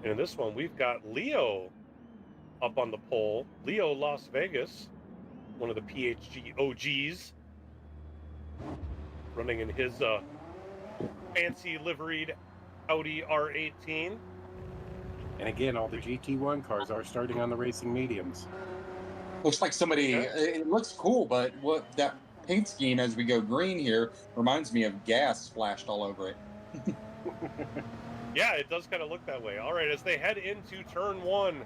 And in this one, we've got Leo up on the pole. Leo Las Vegas, one of the PHG OGs, running in his fancy liveried Audi R18. And again, all the GT1 cars are starting on the racing mediums. Looks like somebody, it looks cool, but what that paint scheme as we go green here reminds me of gas splashed all over it. Yeah, it does kind of look that way. All right, as they head into turn one,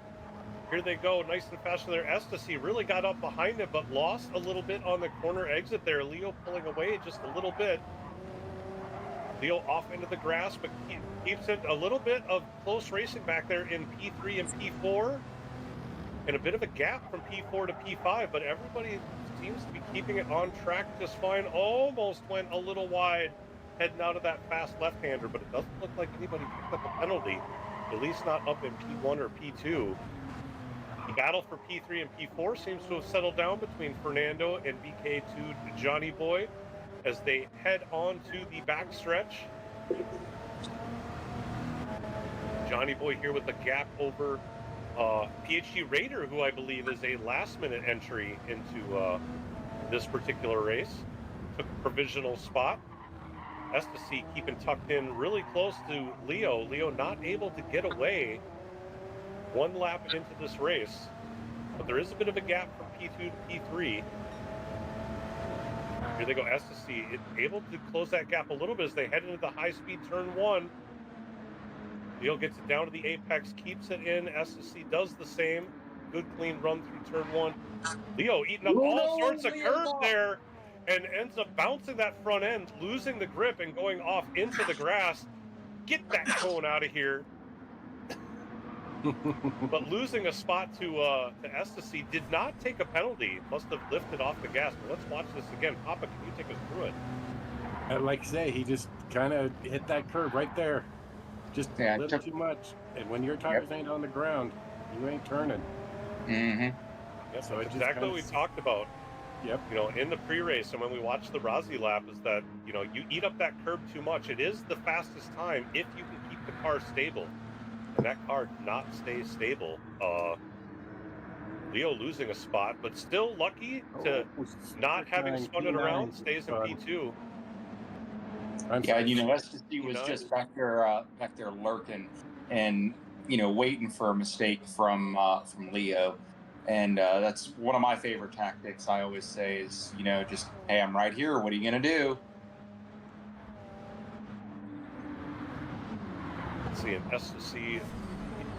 here they go, nice and fast there. Ecstasy really got up behind it, but lost a little bit on the corner exit there. Leo pulling away just a little bit. Leo off into the grass, but keeps it a little bit of close racing back there in P3 and P4. And a bit of a gap from P4 to P5, but everybody seems to be keeping it on track just fine. Almost went a little wide heading out of that fast left-hander, but it doesn't look like anybody picked up a penalty, at least not up in P1 or P2. The battle for P3 and P4 seems to have settled down between Fernando and BK2 Johnny Boy as they head on to the backstretch. Johnny Boy here with the gap over PHG Raider, who I believe is a last-minute entry into this particular race. Took a provisional spot. Ecstasy keeping tucked in really close to Leo. Leo not able to get away one lap into this race, but there is a bit of a gap from P2 to P3. Here they go, Ecstasy able to close that gap a little bit as they head into the high-speed turn one. Leo gets it down to the apex, keeps it in. Ecstasy does the same. Good, clean run through turn one. Leo eating up all sorts of curb there and ends up bouncing that front end, losing the grip and going off into the grass. Get that cone out of here. But losing a spot to Ecstasy, did not take a penalty. Must have lifted off the gas. But let's watch this again. Papa, can you take us through it? Like I say, he just kind of hit that curve right there. Just a little too much. And when your tires ain't on the ground, you ain't turning. Mm-hmm. Yep, so it's exactly what we talked about. Yep. You know, in the pre-race and when we watched the Rossi lap, is that, you know, you eat up that curb too much. It is the fastest time if you can keep the car stable. And that car did not stay stable. Leo losing a spot, but still lucky to not having spun it around, stays in P2. Yeah, you know, SSD was just back there lurking and, you know, waiting for a mistake from Leo. And that's one of my favorite tactics. I always say is, you know, just, hey, I'm right here. What are you going to do? Let's see, an SSC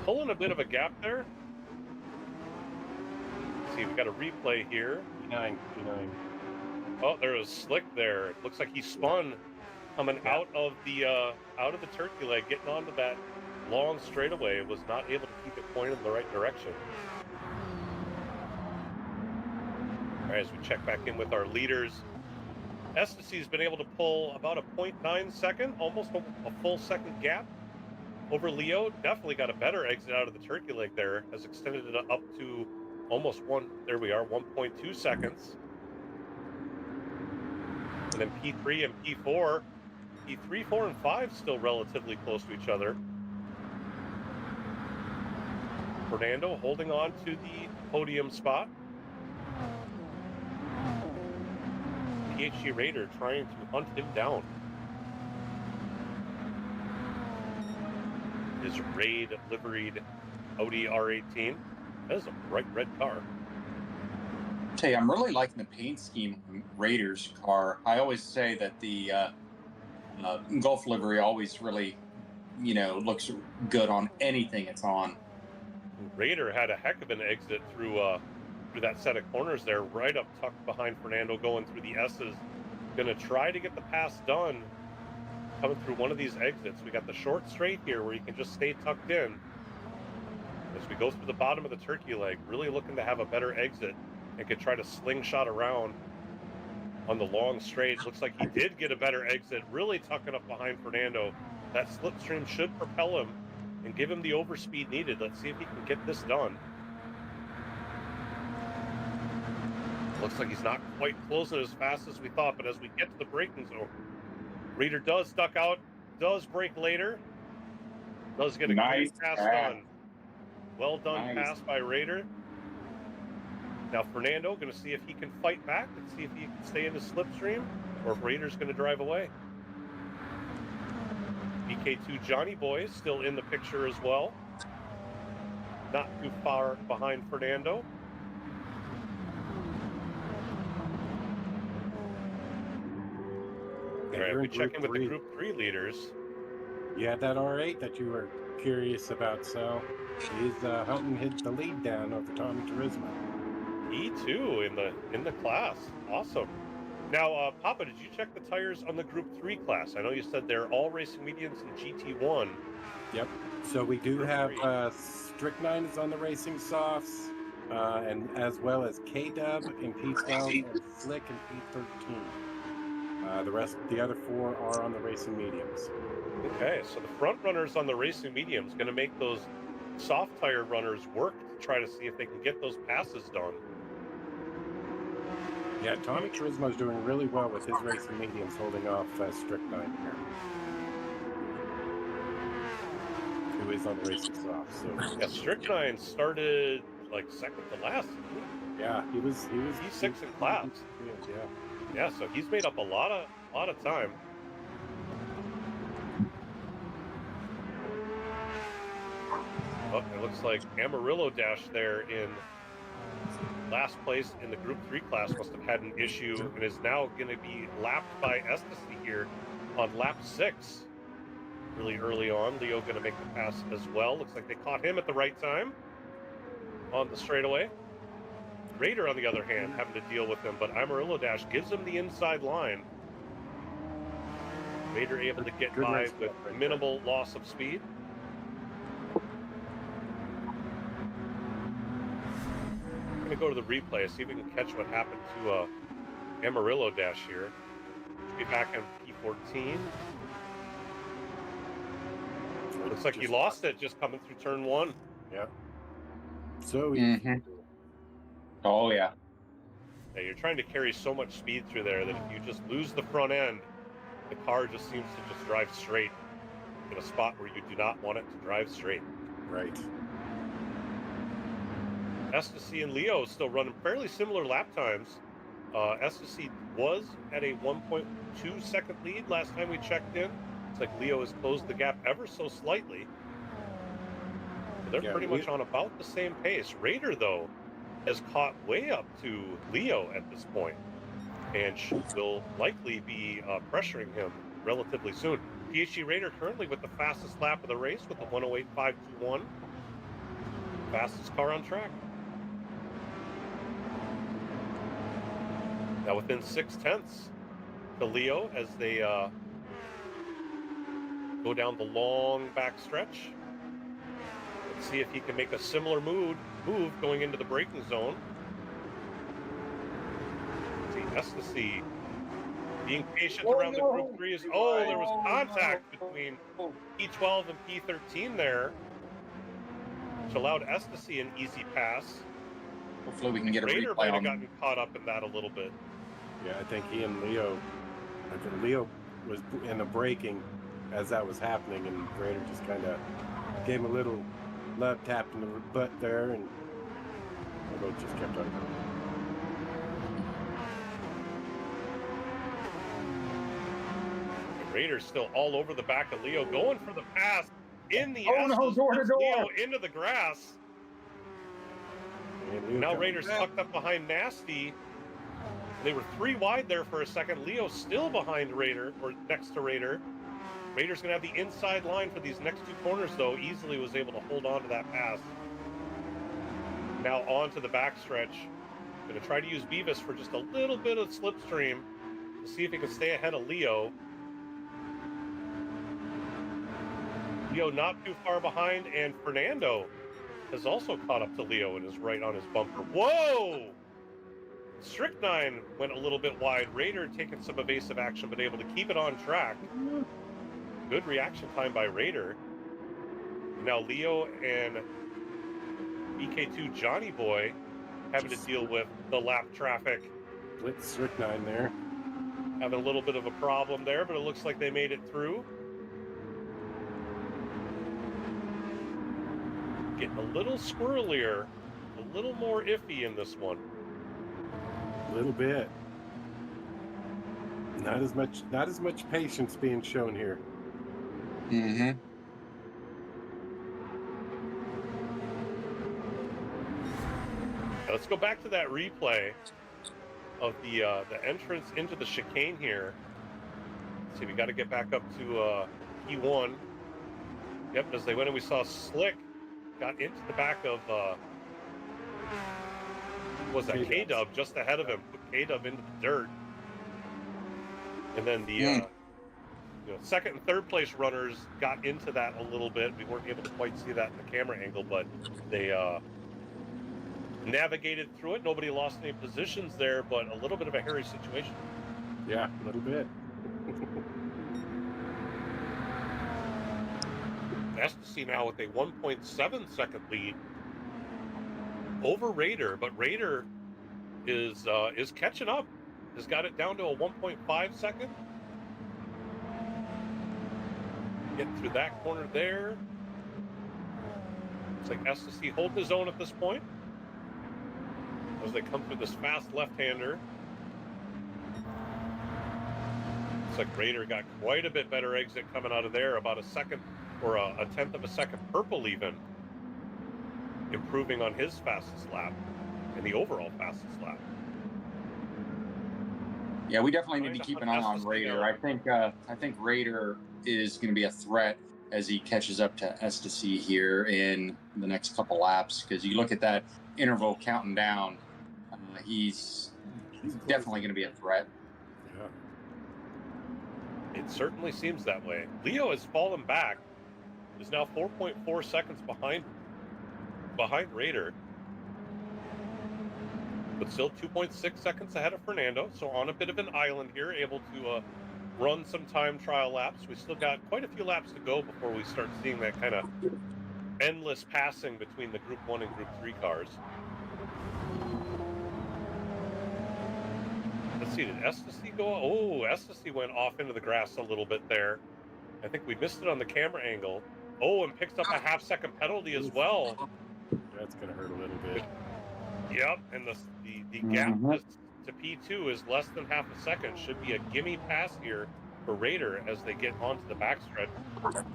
pulling a bit of a gap there. Let's see, we got a replay here. P9. Oh, there was Slick there. It looks like he spun coming out of the turkey leg, getting onto that long straightaway. Was not able to keep it pointed in the right direction. All right, as we check back in with our leaders, Ecstasy been able to pull about a 0.9 second, almost a full second gap over Leo. Definitely got a better exit out of the turkey leg there. Has extended it up to almost 1.2 seconds. And then P3 and P4. P3, 4, and 5 still relatively close to each other. Fernando holding on to the podium spot. PHG Raider trying to hunt him down. His Raid liveried Audi R18. That is a bright red car. Hey, I'm really liking the paint scheme of Raiders car. I always say that the Gulf livery always really, you know, looks good on anything it's on. Raider had a heck of an exit through that set of corners there, right up tucked behind Fernando, going through the S's. Gonna try to get the pass done coming through one of these exits. We got the short straight here where you can just stay tucked in. As we go through the bottom of the turkey leg, really looking to have a better exit and could try to slingshot around on the long straight. Looks like he did get a better exit, really tucking up behind Fernando. That slipstream should propel him and give him the overspeed needed. Let's see if he can get this done. Looks like he's not quite closing as fast as we thought, but as we get to the braking zone, Raider does duck out, does brake later. Does get a Nice great pass pass. done. Well done Nice. pass by Raider. Now Fernando going to see if he can fight back and see if he can stay in the slipstream, or if Raider's going to drive away. BK2 Johnny Boy still in the picture as well. Not too far behind Fernando. All right, we check in with the Group 3 leaders. You had that R8 that you were curious about, so he's helping hit the lead down over Tommy Turismo. E2 in the class. Awesome. Now, Papa, did you check the tires on the Group 3 class? I know you said they're all racing mediums and GT1. Yep. So we do Group have Strychnine is on the racing softs, and as well as K-Dub in P12 and Slick in P13. The other four are on the racing mediums. Okay, so the front runners on the racing mediums going to make those soft tire runners work to try to see if they can get those passes done. Yeah, Tommy Turismo's doing really well with his racing mediums, holding off Strychnine here, who is on the racing soft. So yeah, Strychnine started like second to last. Yeah, he's sixth in class. Yeah, so he's made up a lot of time. Oh, it looks like Amarillo Dash there in last place in the Group 3 class must have had an issue and is now going to be lapped by Ecstasy here on lap 6. Really early on. Leo going to make the pass as well. Looks like they caught him at the right time on the straightaway. Raider, on the other hand, having to deal with him, but Amarillo Dash gives him the inside line. Raider able to get by with minimal loss of speed. I'm going to go to the replay, see if we can catch what happened to Amarillo Dash here. Should be back in P14. Looks like he lost it just coming through turn 1. Yeah. So Oh, yeah. Yeah, you're trying to carry so much speed through there that if you just lose the front end, the car just seems to just drive straight in a spot where you do not want it to drive straight. Right. Ecstasy and Leo still running fairly similar lap times. Ecstasy was at a 1.2 second lead last time we checked in. It's like Leo has closed the gap ever so slightly. They're pretty much on about the same pace. Raider, though, has caught way up to Leo at this point and will likely be pressuring him relatively soon. PHG Raider currently with the fastest lap of the race with a 108.521. Fastest car on track. Now within 0.6 to Leo as they go down the long back stretch. Let's see if he can make a similar move going into the braking zone. Let's see, Ecstasy being patient around the Group 3 is... Oh, there was contact between P12 and P13 there, which allowed Ecstasy an easy pass. Hopefully we can get a Raider replay might have on. gotten caught up in that a little bit. Yeah, I think he and Leo was in the braking as that was happening, and Raider just kind of gave him a little love tap in the butt there, and the boat just kept on going. Raider's still all over the back of Leo, going for the pass in the door to door. Leo into the grass. Now Raider's tucked up behind Nasty. They were 3 wide there for a second. Leo still behind Raider, or next to Raider. Raider's going to have the inside line for these next 2 corners, though. Easily was able to hold on to that pass. Now on to the backstretch. Going to try to use Beavis for just a little bit of slipstream to see if he can stay ahead of Leo. Leo not too far behind, and Fernando has also caught up to Leo and is right on his bumper. Whoa! Strychnine went a little bit wide. Raider taking some evasive action, but able to keep it on track. Good reaction time by Raider. Now Leo and BK2 Johnny Boy having to deal with the lap traffic. Blitz Strychnine there. Having a little bit of a problem there, but it looks like they made it through. getting a little squirrelier, a little more iffy in this one. A little bit. Not as much patience being shown here. Mm-hmm. Let's go back to that replay of the entrance into the chicane here. Let's see, we got to get back up to P1. Yep, as they went and we saw Slick got into the back of was that K-Dub just ahead of him, put K-Dub into the dirt. And then the second and third place runners got into that a little bit. We weren't able to quite see that in the camera angle, but they navigated through it. Nobody lost any positions there, but a little bit of a hairy situation. Yeah, a little bit. Ecstasy now with a 1.7 second lead over Raider, but Raider is catching up. Has got it down to a 1.5 second. Getting through that corner there. Looks like Ecstasy holding his own at this point as they come through this fast left-hander. Looks like Raider got quite a bit better exit coming out of there, about a second or a tenth of a second purple even, improving on his fastest lap and the overall fastest lap. Yeah, we definitely need to keep an eye on Raider. I think Raider is going to be a threat as he catches up to Ecstasy here in the next couple laps, because you look at that interval counting down, he's definitely going to be a threat. Yeah. It certainly seems that way. Leo has fallen back. Is now 4.4 seconds behind Raider, but still 2.6 seconds ahead of Fernando. So on a bit of an island here, able to run some time trial laps. We still got quite a few laps to go before we start seeing that kind of endless passing between the Group 1 and Group 3 cars. Let's see, did Ecstasy go? Oh, Ecstasy went off into the grass a little bit there. I think we missed it on the camera angle. Oh, and picks up a half-second penalty as well. That's going to hurt a little bit. Yep, and the gap to P2 is less than half a second. Should be a gimme pass here for Raider as they get onto the backstretch.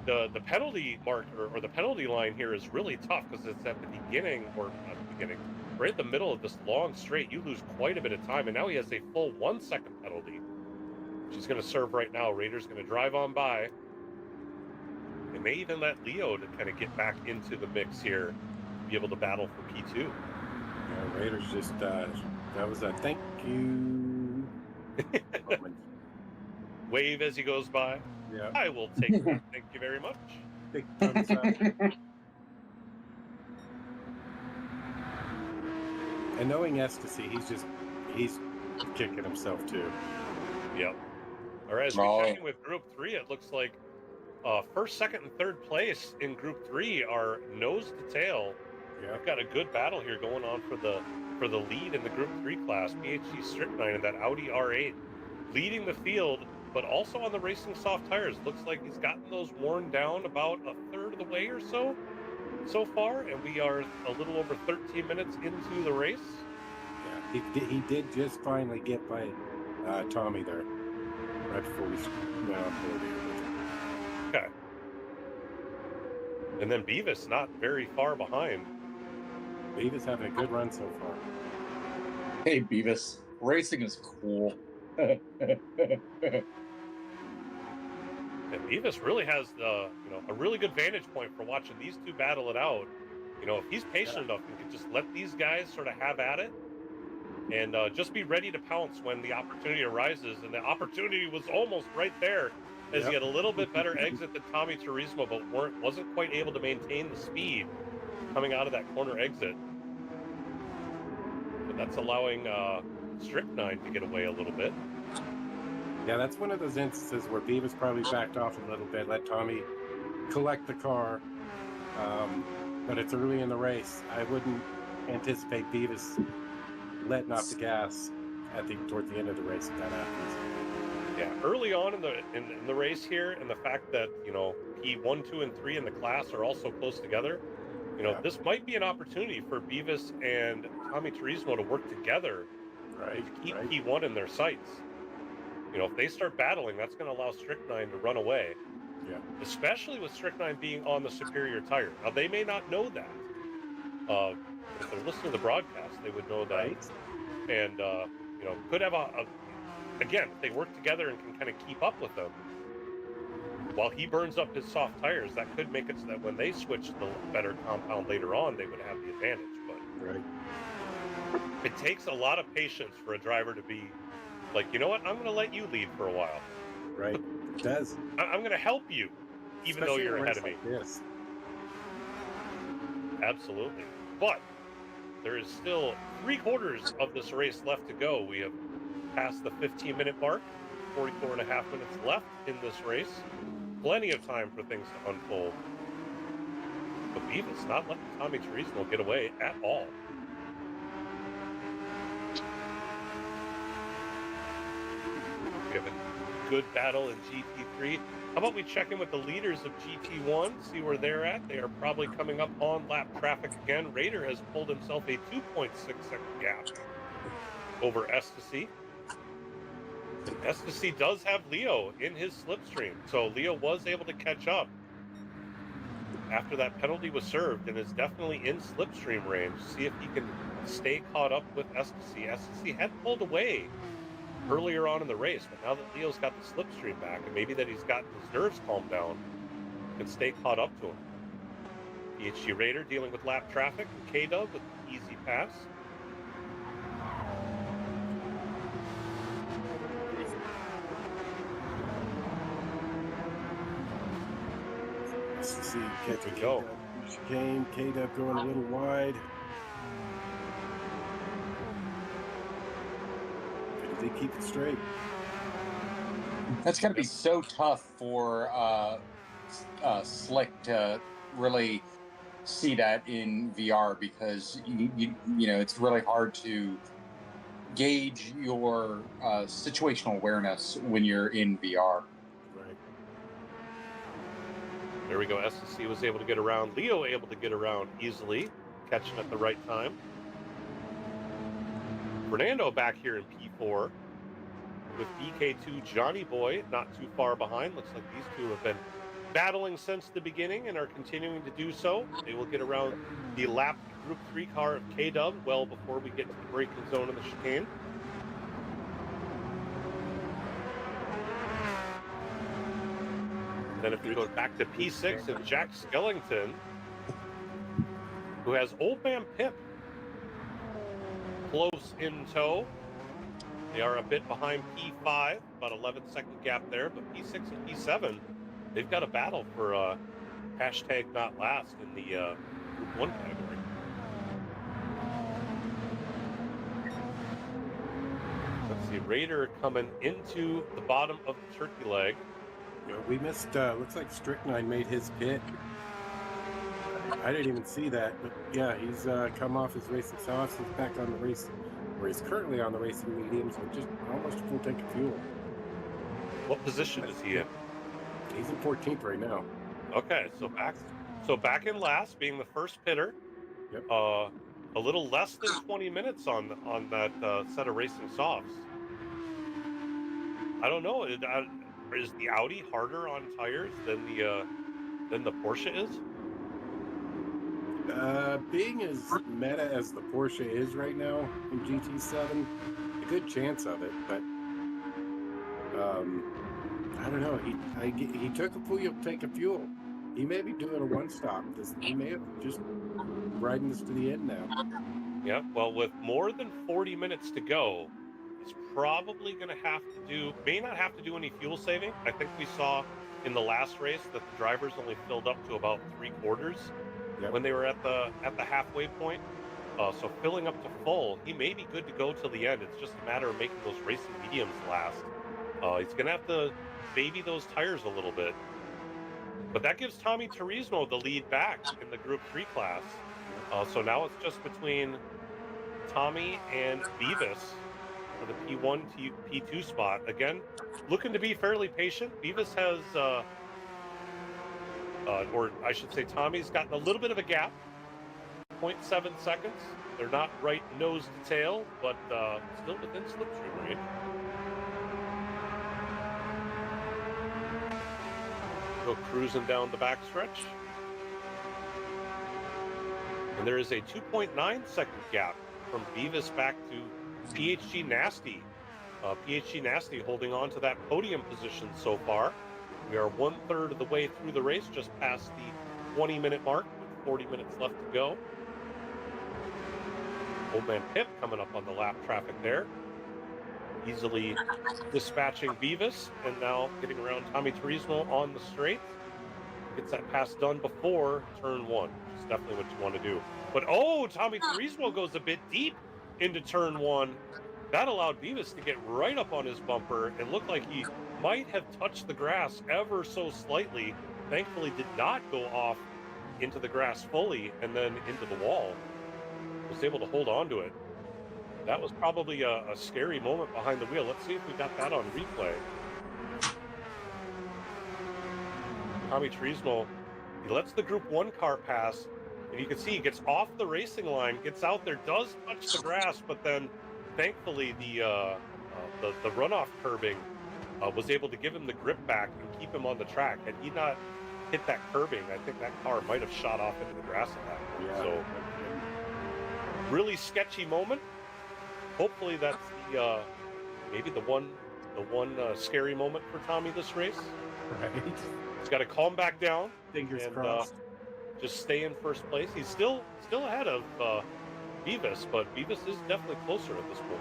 The penalty marker or the penalty line here is really tough because it's at the beginning, or not the beginning, right at the middle of this long straight. You lose quite a bit of time, and now he has a full 1 second penalty, which he's going to serve right now. Raider's going to drive on by. They may even let Leo to kind of get back into the mix here, be able to battle for P2. Yeah, Raiders just, that was a thank you moment. Wave as he goes by. Yeah. I will take that. Thank you very much. Big thumbs up. And knowing Ecstasy, he's kicking himself too. Yep. All right, as we're checking with Group 3, it looks like first, second, and third place in Group 3 are nose to tail. Yeah. We've got a good battle here going on for the lead in the Group 3 class. PHG Strychnine and that Audi R8 leading the field, but also on the racing soft tires. Looks like he's gotten those worn down about a third of the way or so far, and we are a little over 13 minutes into the race. Yeah, he did just finally get by Tommy there right before we went on board here. Okay. And then Beavis not very far behind. Beavis having a good run so far. Hey, Beavis, racing is cool. And Beavis really has a really good vantage point for watching these two battle it out. If he's patient enough, he can just let these guys sort of have at it and just be ready to pounce when the opportunity arises. And the opportunity was almost right there as he had a little bit better exit than Tommy Turismo, but wasn't quite able to maintain the speed coming out of that corner exit. And that's allowing Strychnine to get away a little bit. Yeah, that's one of those instances where Beavis probably backed off a little bit, let Tommy collect the car. But it's early in the race. I wouldn't anticipate Beavis letting off the gas towards the end of the race if that happens. Yeah, early on in the race here, and the fact that P1, 2, and 3 in the class are also close together, You know, this might be an opportunity for Beavis and Tommy Turismo to work together Right. to keep P1 in their sights. You know, if they start battling, that's going to allow Strychnine to run away. Yeah. Especially with Strychnine being on the superior tire. Now, they may not know that. If they're listening to the broadcast, they would know that. Right. And, you know, could have again, if they work together and can kind of keep up with them, while he burns up his soft tires, that could make it so that when they switch to the better compound later on, they would have the advantage. But Right. it takes a lot of patience for a driver to be like, you know what, I'm going to let you lead for a while. Right. It does. I'm going to help you, even though you're ahead of me. Yes. Absolutely. But there is still 3/4 of this race left to go. We have passed the 15-minute mark, 44 and a half minutes left in this race. Plenty of time for things to unfold. But Beavis not letting Tommy Turismo get away at all. We have a good battle in GT3. How about we check in with the leaders of GT1, see where they're at? They are probably coming up on lap traffic again. Raider has pulled himself a 2.6-second gap over S to C. And S to C does have Leo in his slipstream, so Leo was able to catch up after that penalty was served and is definitely in slipstream range. See if he can stay caught up with S to C. S to C had pulled away earlier on in the race, but now that Leo's got the slipstream back and maybe that he's gotten his nerves calmed down, can stay caught up to him. PHG Raider dealing with lap traffic and K-Dub with easy pass. Let's see. Here we go. Chicane, K-Dub going a little wide. They keep it straight. That's going to be so tough for Slick to really see that in VR, because you know, it's really hard to gauge your situational awareness when you're in VR. Right. There we go. SSC was able to get around. Leo able to get around easily, catching at the right time. Fernando back here in P4 with BK2 Johnny Boy not too far behind. Looks like these two have been battling since the beginning and are continuing to do so. They will get around the lap Group 3 car of K-Dub well before we get to the braking zone in the chicane. Then if we go back to P6 and Jack Skellington, who has Old Man Pip close in tow. They are a bit behind P5, about 11-second gap there, but P6 and P7, they've got a battle for hashtag not last in the Group 1 category. Let's see, Raider coming into the bottom of the turkey leg. You know, we missed, looks like Strychnine made his pit. I didn't even see that, but yeah, he's come off his racing softs. He's back on the race, where he's currently on the racing mediums with just almost a full tank of fuel. What position is he in? He's in 14th right now. Okay, so back in last, being the first pitter. Yep. A little less than 20 minutes on that set of racing softs. I don't know. Is the Audi harder on tires than the Porsche is? Being as meta as the Porsche is right now in GT7, a good chance of it, but I don't know. He took a full tank of fuel. He may be doing a one-stop. He may have just riding this to the end now. Yeah, well, with more than 40 minutes to go, he's probably going to may not have to do any fuel saving. I think we saw in the last race that the drivers only filled up to about 3/4 when they were at the halfway point. So filling up to full, he may be good to go till the end. It's just a matter of making those racing mediums last. He's going to have to baby those tires a little bit. But that gives Tommy Turismo the lead back in the Group 3 class. So now it's just between Tommy and Beavis for the P1 to P2 spot. Again, looking to be fairly patient. Beavis has, or I should say Tommy's gotten a little bit of a gap 0.7 seconds. They're not right nose to tail, but still within slipstream range. Go cruising down the backstretch. And there is a 2.9-second gap from Beavis back to PHG Nasty. PHG Nasty holding on to that podium position so far. We are 1/3 of the way through the race, just past the 20-minute mark, with 40 minutes left to go. Old Man Pip coming up on the lap traffic there. Easily dispatching Beavis, and now getting around Tommy Turismo on the straight. Gets that pass done before turn 1, which is definitely what you want to do. But Tommy Turismo goes a bit deep into turn 1. That allowed Beavis to get right up on his bumper and looked like he might have touched the grass ever so slightly. Thankfully did not go off into the grass fully and then into the wall. Was able to hold on to it. That was probably a scary moment behind the wheel. Let's see if we got that on replay. Tommy Turismo, he lets the Group 1 car pass, and you can see he gets off the racing line, gets out there, does touch the grass, but then thankfully the runoff curbing was able to give him the grip back and keep him on the track. Had he not hit that curbing, I think that car might have shot off into the grass at that point. Yeah. So really sketchy moment. Hopefully that's the maybe the one scary moment for Tommy this race. Right. He's got to calm back down. Fingers and, crossed. Just stay in first place. He's still ahead of Beavis, but Beavis is definitely closer at this point.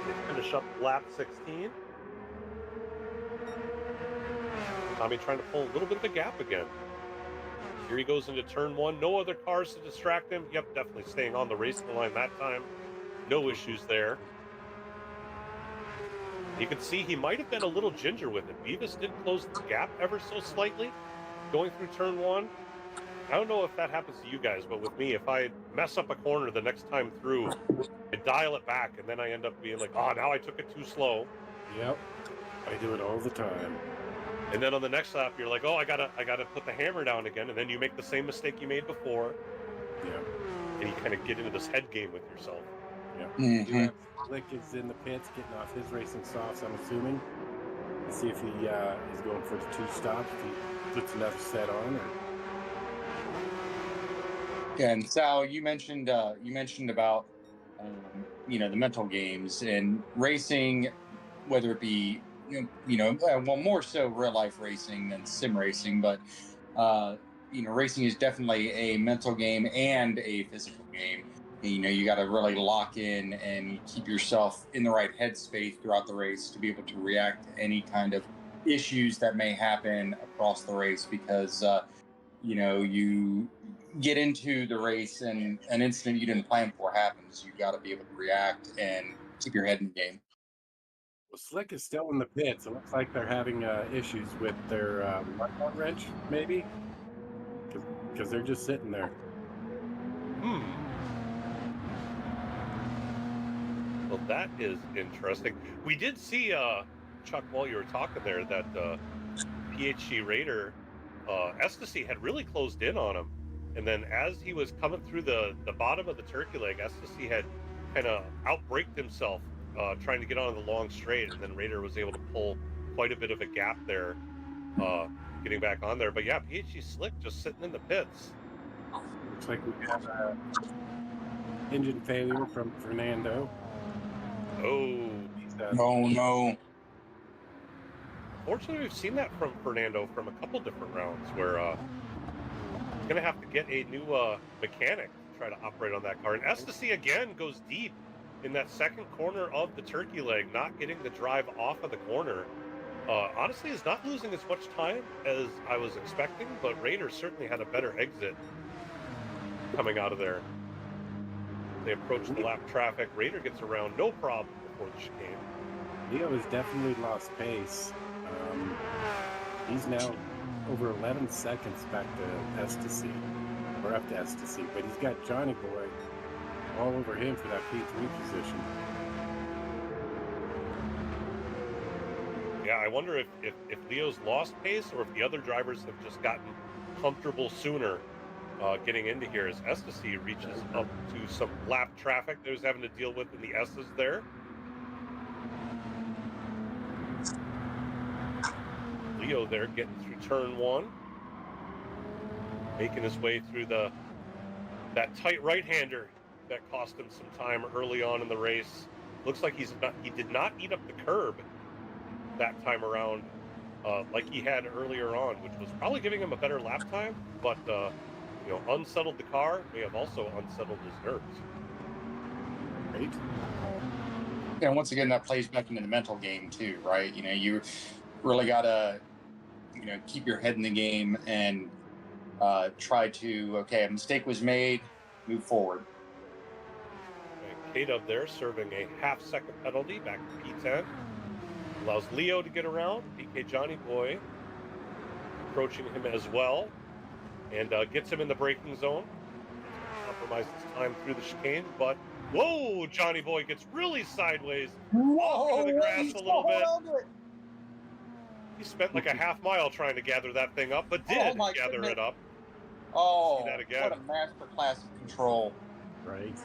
They finish up lap 16. Tommy trying to pull a little bit of a gap again. Here he goes into turn 1. No other cars to distract him. Yep, definitely staying on the racing line that time. No issues there. You can see he might have been a little ginger with it. Beavis did close the gap ever so slightly going through turn 1. I don't know if that happens to you guys, but with me, if I mess up a corner the next time through, I dial it back, and then I end up being like, now I took it too slow. Yep. I do it all the time. And then on the next lap, you're like, I gotta put the hammer down again, and then you make the same mistake you made before. Yeah. And you kind of get into this head game with yourself. Yeah. Mm-hmm. Slick is in the pits, getting off his racing softs, I'm assuming. Let's see if he is going for the 2 stops, if he puts another set on. And Sal, you mentioned about the mental games and racing, whether it be more so real life racing than sim racing, but racing is definitely a mental game and a physical game. You got to really lock in and keep yourself in the right headspace throughout the race to be able to react to any kind of issues that may happen across the race, because you get into the race and an incident you didn't plan for happens. You got to be able to react and keep your head in the game. Well, Slick is still in the pits. It looks like they're having issues with their lug wrench, maybe, because they're just sitting there. Well, that is interesting. We did see, Chuck, while you were talking there, that PHG Raider Ecstasy had really closed in on him. And then as he was coming through the bottom of the turkey leg, Ecstasy had kind of outbraked himself trying to get on the long straight. And then Raider was able to pull quite a bit of a gap there, getting back on there. But yeah, PHG Slick just sitting in the pits. Looks like we have engine failure from Fernando. Oh, No. Fortunately, we've seen that from Fernando from a couple different rounds where he's going to have to get a new mechanic to try to operate on that car. And Ecstasy again goes deep in that second corner of the turkey leg, not getting the drive off of the corner. Honestly, is not losing as much time as I was expecting, but Raider certainly had a better exit coming out of there. They approach the lap traffic. Raider gets around no problem before the chicane. Leo has definitely lost pace. He's now over 11 seconds back to Ecstasy, or up to Ecstasy, but he's got Johnny Boy all over him for that P3 position. Yeah, I wonder if Leo's lost pace or if the other drivers have just gotten comfortable sooner getting into here as Ecstasy reaches up to some lap traffic that he was having to deal with in the S's there. Leo there getting through turn one, making his way through that tight right-hander that cost him some time early on in the race. Looks like he did not eat up the curb that time around like he had earlier on, which was probably giving him a better lap time, but unsettled the car, may have also unsettled his nerves. Right. And once again, that plays back into the mental game too, right? You really gotta, keep your head in the game and try to, okay, a mistake was made, move forward. K-Dub there serving a half-second penalty back to P10. Allows Leo to get around. PK Johnny Boy approaching him as well. And gets him in the braking zone. Compromises time through the chicane, but whoa, Johnny Boy gets really sideways. Off into the grass a little bit. He spent like a half mile trying to gather that thing up, but did gather it up. Oh, see that again. What a masterclass of control. Right.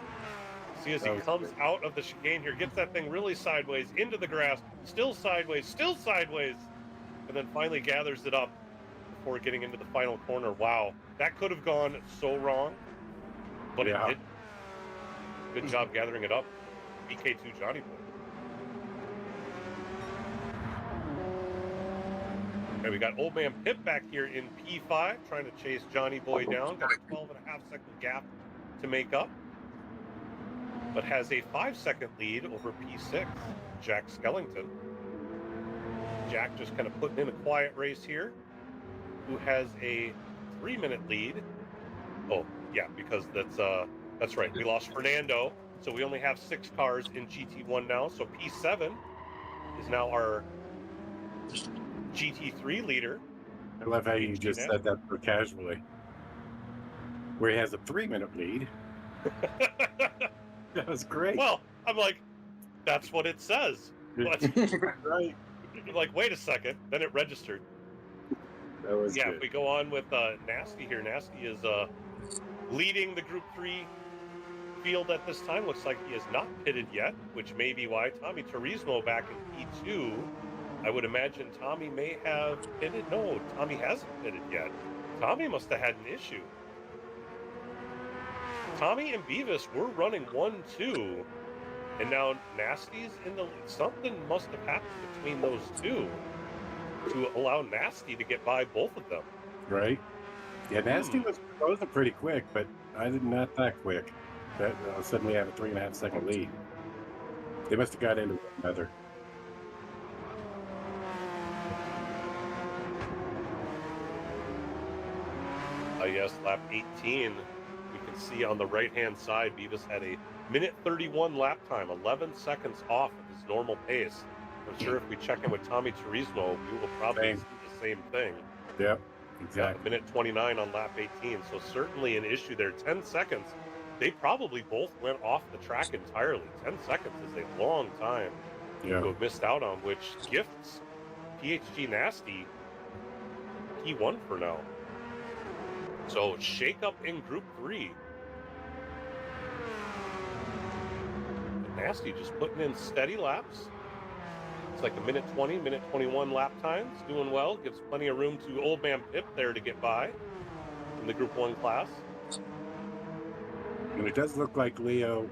See as he comes out of the chicane here, gets that thing really sideways into the grass, still sideways, and then finally gathers it up before getting into the final corner. Wow, that could have gone so wrong, but it did. Good job gathering it up. BK2 Johnny Boy. Okay, we got Old Man Pip back here in P5, trying to chase Johnny Boy down. Got a 12.5-second gap to make up, but has a 5-second lead over P6, Jack Skellington. Jack just kind of putting in a quiet race here, who has a 3-minute lead. Oh, yeah, because that's right. We lost Fernando, so we only have 6 cars in GT1 now. So P7 is now our GT3 leader. I love how you just said that so casually. Where he has a 3-minute lead. That was great. Well, I'm like, that's what it says. But right. Like, wait a second. Then it registered. That was good. If we go on with Nasty here. Nasty is leading the Group 3 field at this time. Looks like he is not pitted yet, which may be why Tommy Turismo back in P2. I would imagine Tommy may have pitted. No, Tommy hasn't pitted yet. Tommy must have had an issue. Tommy and Beavis were running 1-2, and now Nasty's in the lead. Something must have happened between those two to allow Nasty to get by both of them. Right. Yeah, Nasty was pretty quick, but I did not that quick. That suddenly have a 3.5-second lead. They must have got into one another. Yes, lap 18. We can see on the right-hand side, Beavis had a 1:31 lap time, 11 seconds off of his normal pace. I'm sure if we check in with Tommy Turismo, we will probably see the same thing. Yep, exactly. 1:29 on lap 18, so certainly an issue there. 10 seconds. They probably both went off the track entirely. 10 seconds is a long time to have missed out on, which gifts PHG Nasty P1 for now. So shake up in Group 3. Nasty just putting in steady laps. It's like a 1:20, 1:21 lap times. Doing well. Gives plenty of room to Old Man Pip there to get by in the Group 1 class. And it does look like Leo,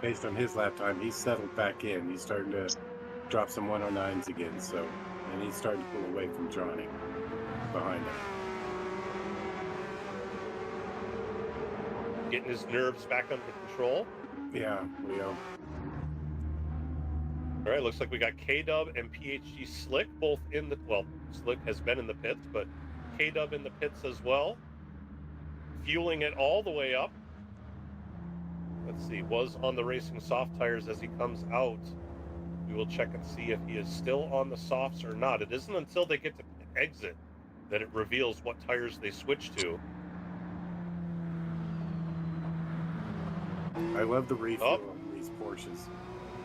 based on his lap time, he's settled back in. He's starting to drop some 109s again. And he's starting to pull away from Johnny behind him. Getting his nerves back under control. Yeah, Leo. All right, looks like we got K-Dub and PHG Slick both in the... Well, Slick has been in the pits, but K-Dub in the pits as well. Fueling it all the way up. Let's see, was on the racing soft tires as he comes out. We will check and see if he is still on the softs or not. It isn't until they get to exit that it reveals what tires they switch to. I love the refill on these Porsches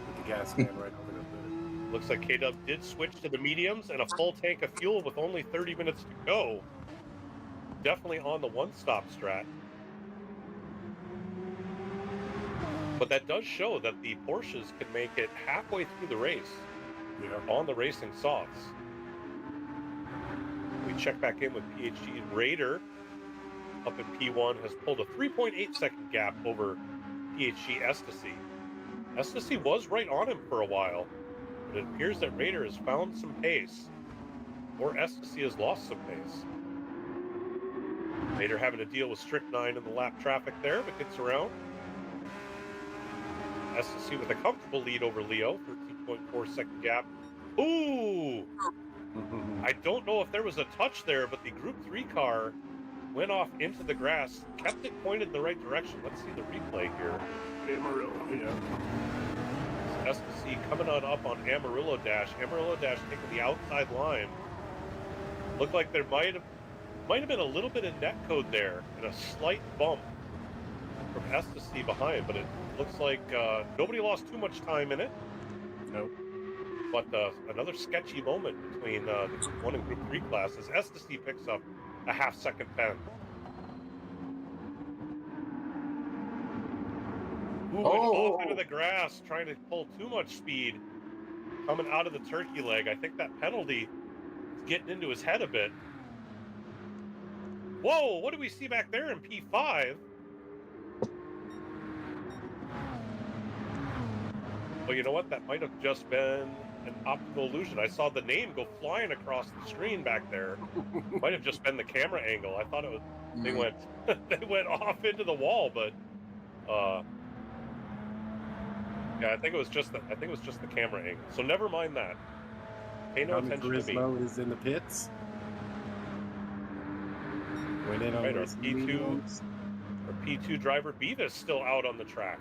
with the gas can right over the hood. Looks like K-Dub did switch to the mediums and a full tank of fuel with only 30 minutes to go. Definitely on the one-stop strat. But that does show that the Porsches can make it halfway through the race on the racing softs. We check back in with PHG. Raider up in P1 has pulled a 3.8 second gap over PHG Ecstasy. Ecstasy was right on him for a while, but it appears that Raider has found some pace, or Ecstasy has lost some pace. Raider having to deal with Strychnine in the lap traffic there, but gets around. Ecstasy with a comfortable lead over Leo, 13.4 second gap. Ooh! I don't know if there was a touch there, but the Group 3 car went off into the grass, kept it pointed in the right direction. Let's see the replay here. Amarillo, Ecstasy coming on up on Amarillo Dash. Amarillo Dash taking the outside line. Looked like there might have been a little bit of net code there and a slight bump from Ecstasy behind, but it looks like nobody lost too much time in it. Nope. But another sketchy moment between the Group 1 and Group 3 classes. Ecstasy picks up a half-second pen. Ooh, off into the grass, trying to pull too much speed coming out of the turkey leg. I think that penalty is getting into his head a bit. Whoa, what do we see back there in P5? Well, you know what? That might have just been an optical illusion. I saw the name go flying across the screen back there. Might have just been the camera angle. I thought it was they went off into the wall, but yeah, I think it was just the camera angle. So never mind that. Pay no attention to me. Is in the pits. Went in on right, our P2 driver Beavis still out on the track.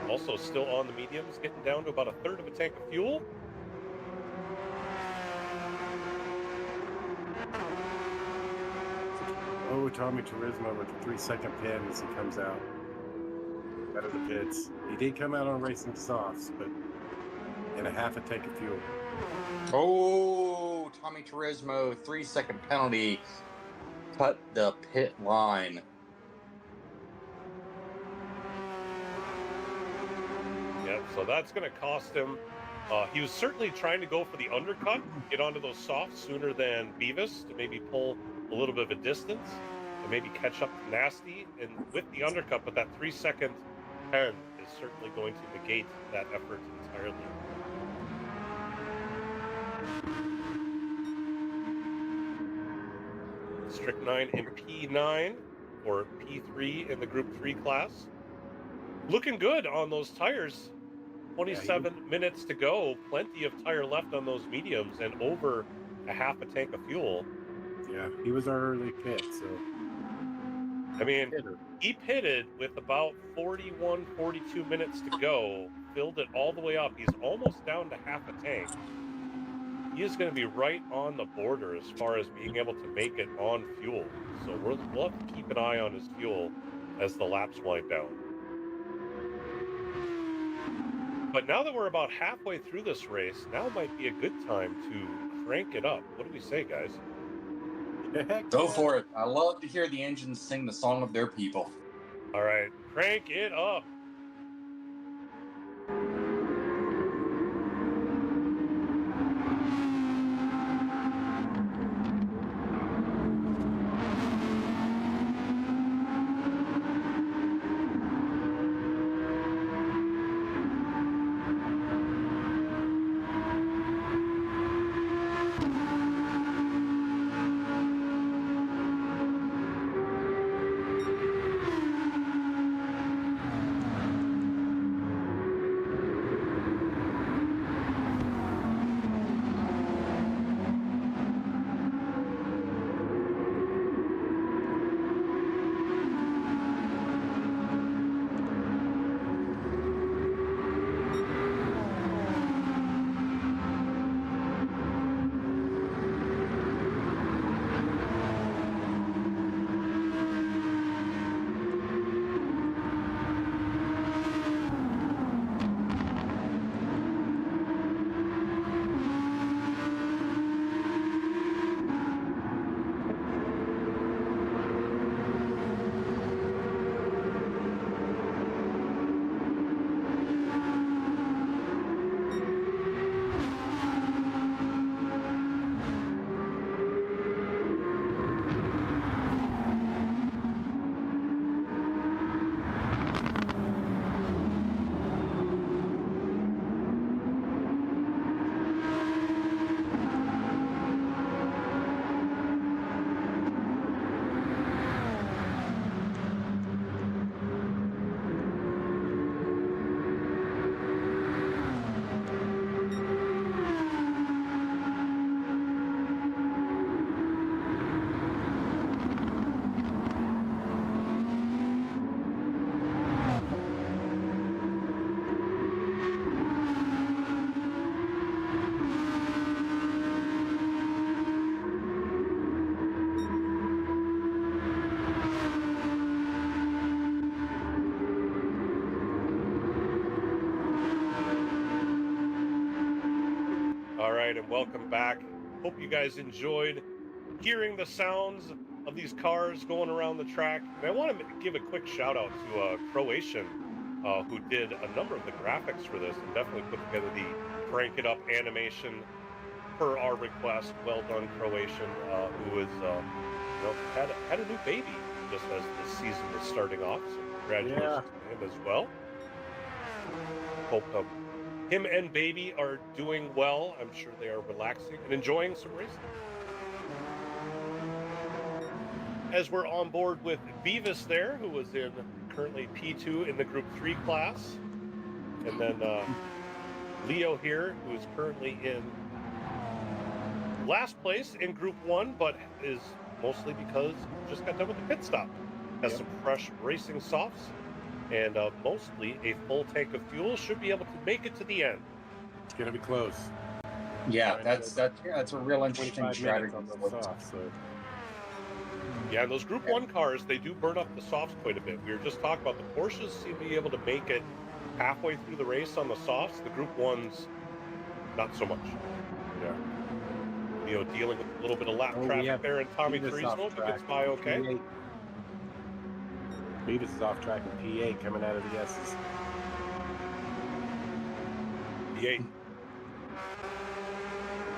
Also still on the mediums, getting down to about a third of a tank of fuel. Oh, Tommy Turismo with the 3-second pin as he comes out of the pits. He did come out on racing softs, but in a half a tank of fuel. Oh, Tommy Turismo, 3-second penalty, cut the pit line. Yep, so that's going to cost him. He was certainly trying to go for the undercut, get onto those softs sooner than Beavis to maybe pull a little bit of a distance and maybe catch up to Nasty. And with the undercut, but that 3-second pen is certainly going to negate that effort entirely. Strychnine in P9 or P3 in the Group 3 class. Looking good on those tires. 27 minutes to go. Plenty of tire left on those mediums and over a half a tank of fuel. Yeah, he was our early pit, so. I mean, he pitted with about 41, 42 minutes to go, filled it all the way up. He's almost down to half a tank. He is going to be right on the border as far as being able to make it on fuel. So we'll have to keep an eye on his fuel as the laps wind down. But now that we're about halfway through this race, now might be a good time to crank it up. What do we say, guys? Go for it. I love to hear the engines sing the song of their people. All right, crank it up. right, and welcome back. Hope you guys enjoyed hearing the sounds of these cars going around the track. And I want to give a quick shout out to Croatian, who did a number of the graphics for this and definitely put together the crank it up animation per our request. Well done, Croatian, who is had a new baby just as the season was starting off. So congratulations to him as well. Hope him and baby are doing well. I'm sure they are relaxing and enjoying some racing. As we're on board with Beavis there, who was in currently P2 in the Group 3 class. And then Leo here, who is currently in last place in Group 1, but is mostly because just got done with the pit stop. Has some fresh racing softs and mostly a full tank of fuel. Should be able to make it to the end. It's going to be close. Yeah, that's a real interesting strategy. On the soft, so. Yeah, and those Group 1 cars, they do burn up the softs quite a bit. We were just talking about the Porsches seem to be able to make it halfway through the race on the softs. The Group 1s, not so much. Yeah. You know, dealing with a little bit of lap traffic there, and Tommy Turismo gets by okay. P8. Beavis is off track in P8 coming out of the S's. P8.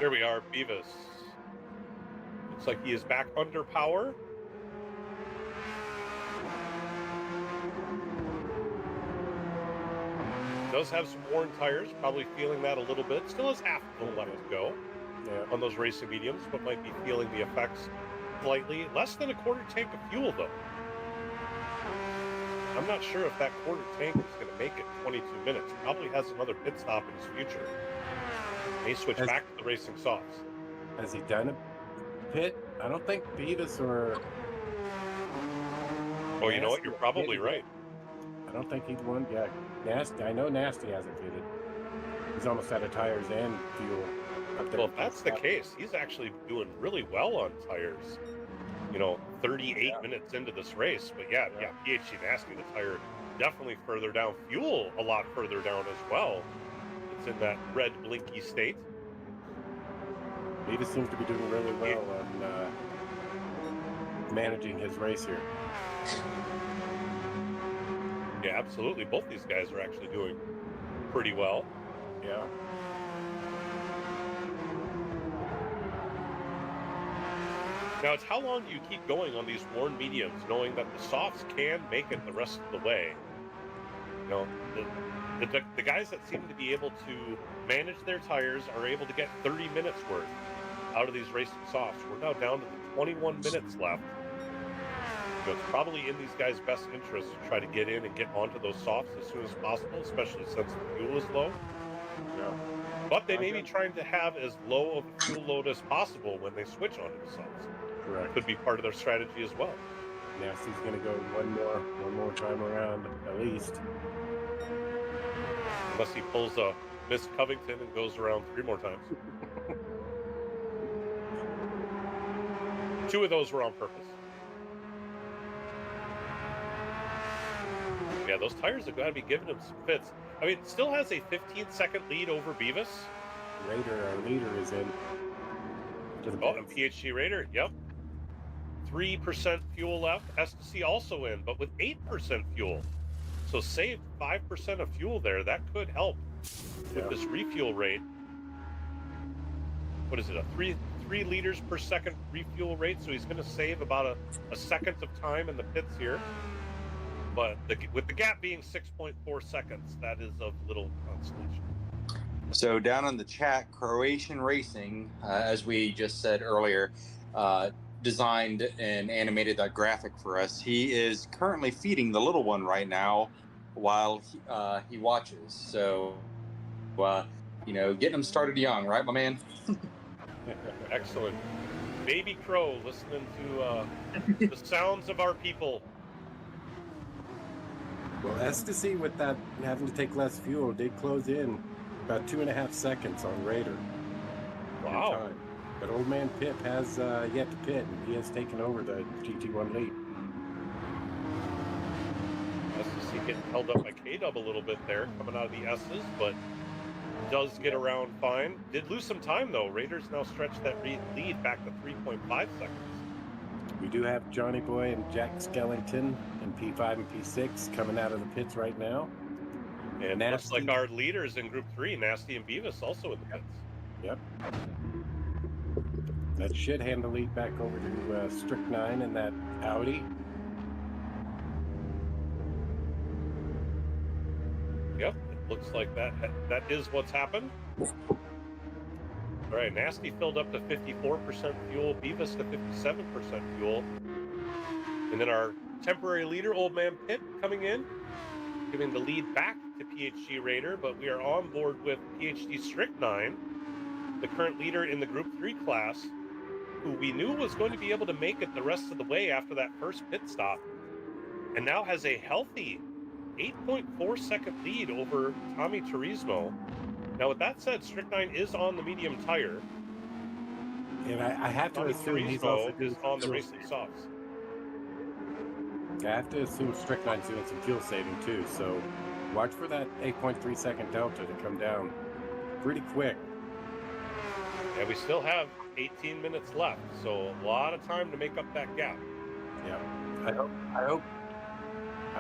There we are, Beavis. Looks like he is back under power. Does have some worn tires, probably feeling that a little bit. Still has half full left to go on those racing mediums, but might be feeling the effects slightly. Less than a quarter tank of fuel, though. I'm not sure if that quarter tank is going to make it 22 minutes. Probably has another pit stop in his future. May switch back to the racing softs. Has he done a pit? I don't think Beavis or... Oh, you know what? You're probably right. I don't think he'd won. Yeah, Nasty. I know Nasty hasn't pitted. He's almost out of tires and fuel. Well, if that's the case, he's actually doing really well on tires. You know, 38 minutes into this race. But yeah, PHG Nasty, the tire definitely further down. Fuel a lot further down as well. It's in that red blinky state. Beavis seems to be doing really well on managing his race here. Yeah, absolutely. Both these guys are actually doing pretty well. Yeah. Now, it's how long do you keep going on these worn mediums, knowing that the softs can make it the rest of the way? You know, the guys that seem to be able to manage their tires are able to get 30 minutes worth out of these racing softs. We're now down to the 21 minutes left. So it's probably in these guys' best interest to try to get in and get onto those softs as soon as possible, especially since the fuel is low. Yeah. But they may be trying to have as low of a fuel load as possible when they switch onto the softs. Correct. Could be part of their strategy as well. Nasty's going to go one more time around at least. Unless he pulls a Miss Covington and goes around 3 more times. 2 of those were on purpose. Yeah, those tires have got to be giving him some fits. I mean, it still has a 15-second lead over Beavis. Raider, our leader, is in. And PHG Raider, yep. 3% fuel left. S2C also in, but with 8% fuel. So saved 5% of fuel there. That could help with this refuel rate. What is it, a 3 liters per second refuel rate? So he's going to save about a second of time in the pits here. But with the gap being 6.4 seconds, that is of little consolation. So down in the chat, Croatian Racing, as we just said earlier, designed and animated that graphic for us. He is currently feeding the little one right now while he watches. So, you know, getting him started young, right, my man? Excellent. Baby Crow listening to the sounds of our people. Well, Ecstasy, with that having to take less fuel, did close in about 2.5 seconds on Raider. Wow. But Old Man Pip has yet to pit, and he has taken over the GT1 lead. Ecstasy getting held up by K-Dub a little bit there, coming out of the S's, but does get around fine. Did lose some time, though. Raiders now stretch that lead back to 3.5 seconds. We do have Johnny Boy and Jack Skellington in P5 and P6 coming out of the pits right now. And looks like our leaders in Group 3, Nasty and Beavis, also in the pits. Yep. That should hand the lead back over to Strychnine and that Audi. Yep, it looks like that is what's happened. All right, Nasty filled up to 54% fuel, Beavis to 57% fuel. And then our temporary leader, Old Man Pitt, coming in, giving the lead back to PHG Raider, but we are on board with PHG Strychnine, the current leader in the Group 3 class, who we knew was going to be able to make it the rest of the way after that first pit stop, and now has a healthy 8.4 second lead over Tommy Turismo. Now, with that said, Strychnine is on the medium tire. And I have to assume he's also is on the racing softs. I have to assume Strychnine's doing some fuel saving too, so watch for that 8.3 second delta to come down pretty quick. Yeah, we still have 18 minutes left, so a lot of time to make up that gap. Yeah, I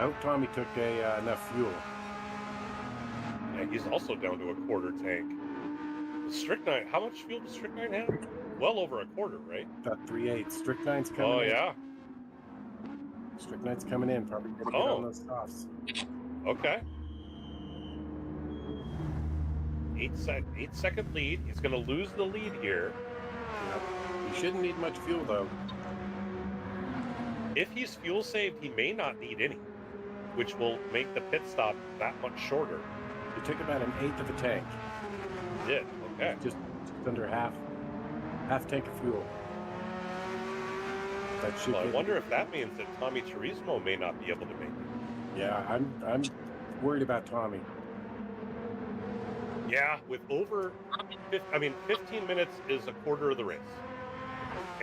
hope Tommy took enough fuel. Yeah, he's also down to a quarter tank. Strychnine, how much fuel does Strychnine have? Well over a quarter, right? About 3/8. Strychnine's coming in. Oh, yeah. Strychnine's coming in. Probably going to get on those softs. Okay. 8-second lead. He's going to lose the lead here. Yep. He shouldn't need much fuel, though. If he's fuel saved, he may not need any, which will make the pit stop that much shorter. He took about 1/8 of a tank. He did. Okay. Just under half tank of fuel. That should. Well, I wonder if that means that Tommy Turismo may not be able to make it. Yeah, I'm worried about Tommy. Yeah, with 15 minutes is a quarter of the race,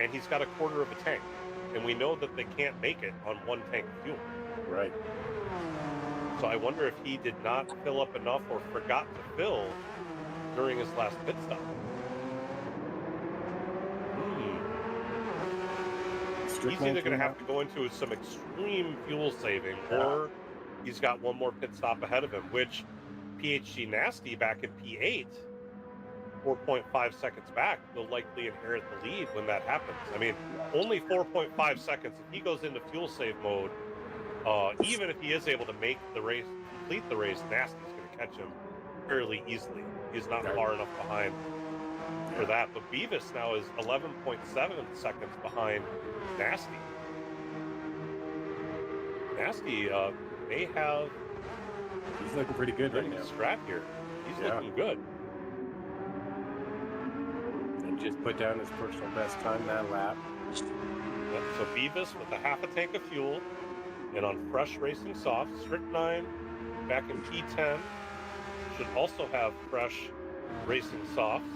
and he's got a quarter of a tank, and we know that they can't make it on one tank of fuel. Right. So I wonder if he did not fill up enough or forgot to fill during his last pit stop. He's either going to have to go into some extreme fuel saving, or he's got one more pit stop ahead of him, which PHG Nasty back in P8, 4.5 seconds back, will likely inherit the lead when that happens. I mean, only 4.5 seconds. If he goes into fuel save mode, even if he is able to make the race, complete the race, Nasty's going to catch him fairly easily. He's not far enough behind for that. But Beavis now is 11.7 seconds behind Nasty. Nasty may have... He's looking pretty good right now. Strap here. He's looking good. And just put down his personal best time that lap. Yep, so Beavis with a half a tank of fuel and on fresh racing softs. Strychnine back in P10 should also have fresh racing softs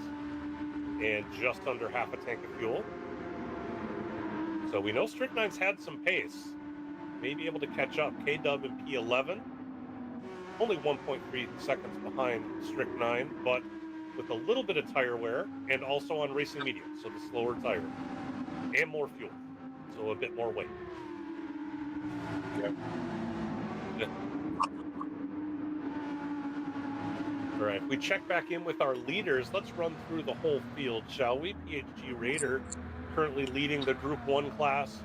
and just under half a tank of fuel. So we know Strychnine's had some pace. May be able to catch up. K-Dub in P11. Only 1.3 seconds behind Strychnine, but with a little bit of tire wear and also on racing medium, so the slower tire. And more fuel, so a bit more weight. Yep. All right, if we check back in with our leaders, let's run through the whole field, shall we? PHG Raider, currently leading the Group 1 class,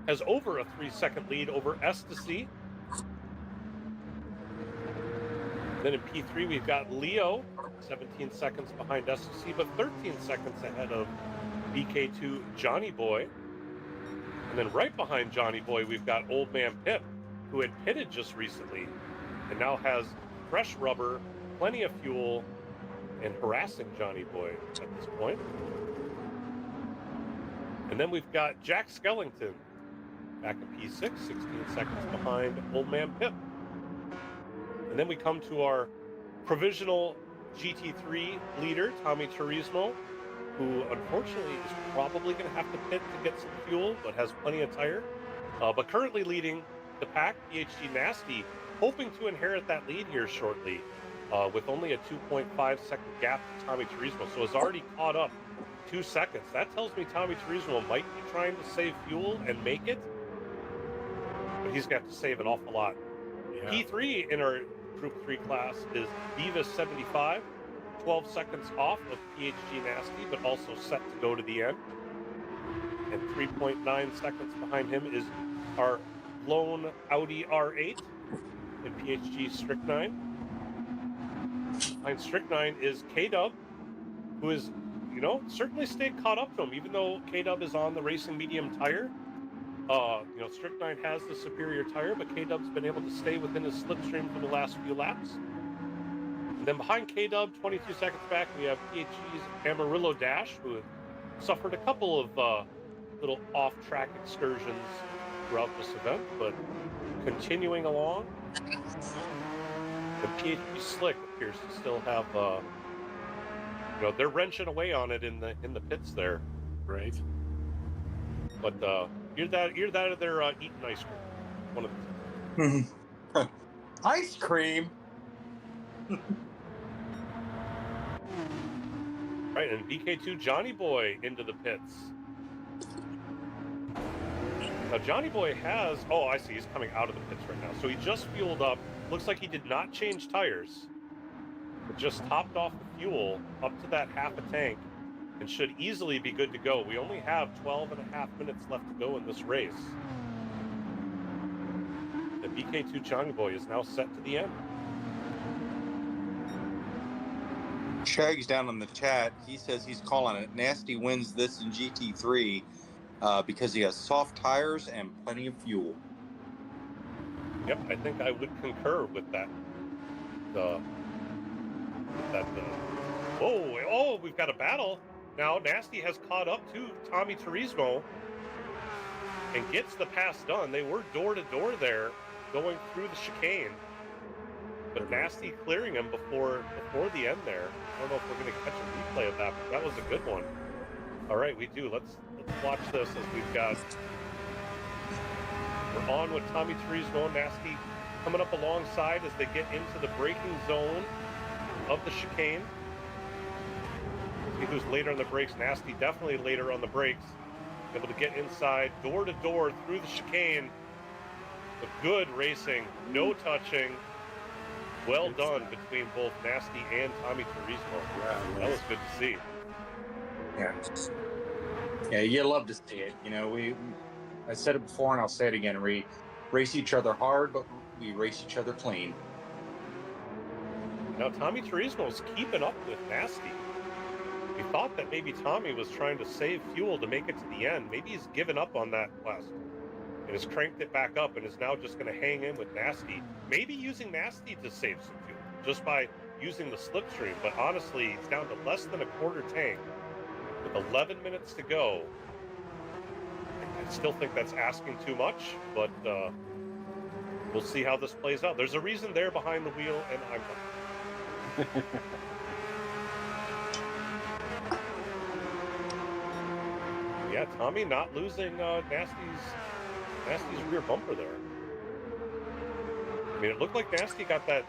has over a 3-second lead over S to C. Then in P3, we've got Leo, 17 seconds behind S to C, but 13 seconds ahead of BK2 Johnny Boy. And then right behind Johnny Boy, we've got Old Man Pip, who had pitted just recently and now has fresh rubber, plenty of fuel, and harassing Johnny Boy at this point. And then we've got Jack Skellington back in P6, 16 seconds behind Old Man Pip. And then we come to our provisional GT3 leader, Tommy Turismo, who unfortunately is probably going to have to pit to get some fuel, but has plenty of tire. But currently leading the pack, PHG Nasty, hoping to inherit that lead here shortly. with only a 2.5-second gap to Tommy Turismo. So has already caught up 2 seconds. That tells me Tommy Turismo might be trying to save fuel and make it, but he's got to save an awful lot. Yeah. P3 in our Group 3 class is Divas 75, 12 seconds off of PHG Nasty, but also set to go to the end. And 3.9 seconds behind him is our lone Audi R8 in PHG Strychnine. Behind Strychnine is K-Dub, who is, certainly stayed caught up to him, even though K-Dub is on the racing medium tire. Strychnine has the superior tire, but K-Dub's been able to stay within his slipstream for the last few laps. And then behind K-Dub, 22 seconds back, we have PHG's Amarillo Dash, who suffered a couple of little off-track excursions throughout this event, but continuing along. The PHG Slick appears to still have, they're wrenching away on it in the pits there. Right. But either that or they're eating ice cream. One of the two. Ice cream. Right, and BK2 Johnny Boy into the pits. Now Johnny Boy has, I see, he's coming out of the pits right now. So he just fueled up. Looks like he did not change tires, but just topped off the fuel up to that half a tank and should easily be good to go. We only have 12 and a half minutes left to go in this race. The BK2 Johnny Boy is now set to the end. Shag's down in the chat. He says he's calling it. Nasty wins this in GT3 because he has soft tires and plenty of fuel. Yep, I think I would concur with that. We've got a battle. Now Nasty has caught up to Tommy Turismo and gets the pass done. They were door to door there, going through the chicane, but Nasty clearing him before the end there. I don't know if we're going to catch a replay of that, but that was a good one. All right, we do. Let's watch this as we're on with Tommy Turismo and Nasty coming up alongside as they get into the braking zone of the chicane. See who's later on the brakes. Nasty definitely later on the brakes. Able to get inside, door to door through the chicane. But good racing, no touching. Well done between both Nasty and Tommy Turismo. Yeah, that was good to see. Yeah, you love to see it. I said it before and I'll say it again. We race each other hard, but we race each other clean. Now Tommy Turismo's keeping up with Nasty. We thought that maybe Tommy was trying to save fuel to make it to the end. Maybe he's given up on that quest and has cranked it back up and is now just going to hang in with Nasty. Maybe using Nasty to save some fuel just by using the slipstream. But honestly, he's down to less than a quarter tank with 11 minutes to go. I still think that's asking too much, but we'll see how this plays out. There's a reason they're behind the wheel and I'm not. Yeah, Tommy not losing Nasty's rear bumper there. I mean, it looked like Nasty got that,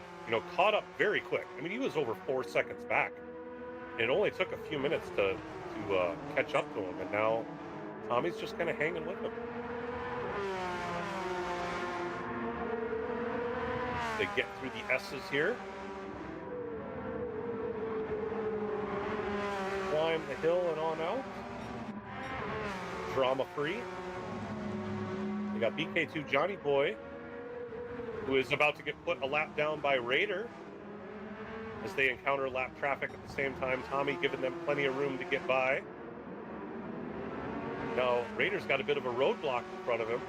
caught up very quick. I mean, he was over 4 seconds back. And it only took a few minutes to catch up to him, and now Tommy's just kind of hanging with him. They get through the S's here. Climb the hill and on out. Drama-free. We got BK2 Johnny Boy, who is about to get put a lap down by Raider as they encounter lap traffic at the same time. Tommy giving them plenty of room to get by. Now, Raider's got a bit of a roadblock in front of him.